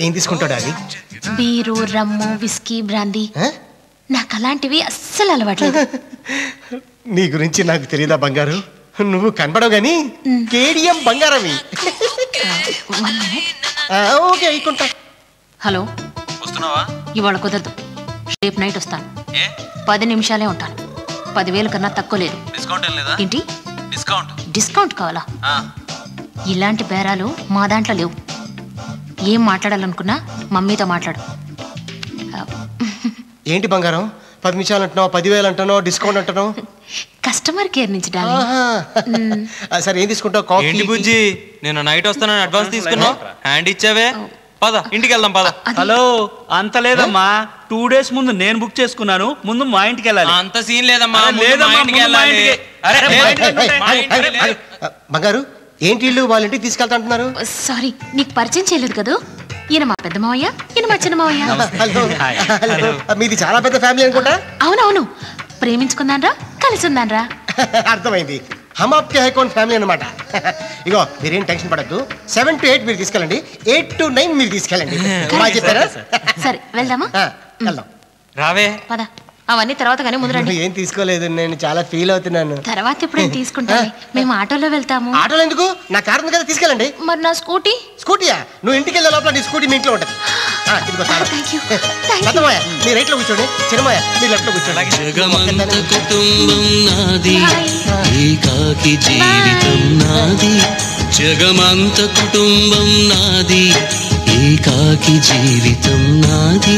ఏం తీసుకుంటాడు అది? బీరు, రమ్ము, విస్కీ, బ్రాందీ. నాకు అలాంటివి అస్సలు అలవాట్లేదు. నీ గురించి నాకు తెలియదా బంగారు? నువ్వు కనపడవు గాని కేడిఎం బంగారవి. ఓకే అయికుంటా. హలో, వస్తున్నావా? ఇవాళ కుదరదు, రేపు నైట్ వస్తాను. 10 నిమిషాలే ఉంటాను. 10,000 కన్నా తక్కువ లేదు. డిస్కౌంట్ ఏం లేదా? ఏంటి డిస్కౌంట్ కావాలా? ఇలాంటి బేరాలు మా దాంట్లో లేవు. ఏం మాట్లాడాలనుకున్నా మమ్మీతో మాట్లాడు. ఏంటి బంగారం 10 నిమిషాలు అంటున్నావు, 10,000 అంటున్నావు, డిస్కౌంట్ అంటున్నావు? కస్టమర్ కేర్ నుంచి సరే ఏం తీసుకుంటావు? కాఫీ బుజ్జి, నేను నైట్ వస్తానని అడ్వాన్స్ తీసుకున్నావు, హ్యాండ్ ఇచ్చావే. పద ఇంటికి వెళ్దాం పద. హలో, అంత లేదమ్మా, 2 days ముందు నేను బుక్ చేసుకున్నాను. ముందు మా ఇంటికి వెళ్ళాలి. అంత సీన్ లేదమ్మా. బంగారు ఏంటి ఇల్లు వాళ్ళ ఇంటికి తీసుకెళ్తా అంటున్నారు? సారీ, నీకు పరిచయం చేయలేదు కదా. ఈయన మా పెద్ద మావయ్య, ఈయన మా చిన్న మావయ్య. మీది చాలా పెద్ద ఫ్యామిలీ అనుకుంటా. అవునవును, ప్రేమించుకున్నాన్రా, కలిసి ఉందాన్రా. అర్థమైంది. హమ్ ఆప్కే హై కౌన్ ఫ్యామిలీ అనమాట. ఇగో మీరేం టెన్షన్ పడద్దు. 7 to 8 మీరు తీసుకెళ్ళండి, 8 to 9 మీరు తీసుకెళ్ళండి. చెప్పారా? సరే వెళ్దామా? వెళ్దాం. రావే. పద, అవన్నీ తర్వాత కానీ ముందు రండి. ఏం తీసుకోలేదు, నేను చాలా ఫీల్ అవుతున్నాను. తర్వాత ఎప్పుడైనా తీసుకుంటాను. మేము ఆటోలో వెళ్తాము. ఆటోలో ఎందుకు? నా కారు ఉంది కదా, తీసుకెళ్ళండి. మరి నా స్కూటీ? స్కూటీయా? నువ్వు ఇంటికి వెళ్ళే లోపల నీ స్కూటీ మీ ఇంట్లో ఉంటుంది. మీరు రైట్ లో కూర్చోండి, చిన్నమాయ మీరు లెఫ్ట్ లో కూర్చోండి. జగమంత కుటుంబం నాది, ఏకాకి జీవితం నాది. జగమంత కుటుంబం నాది, ఏకాకి జీవితం నాది.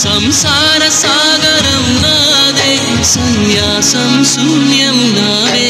సంసార సాగరం నాదే, సన్యాసం శూన్యం నావే.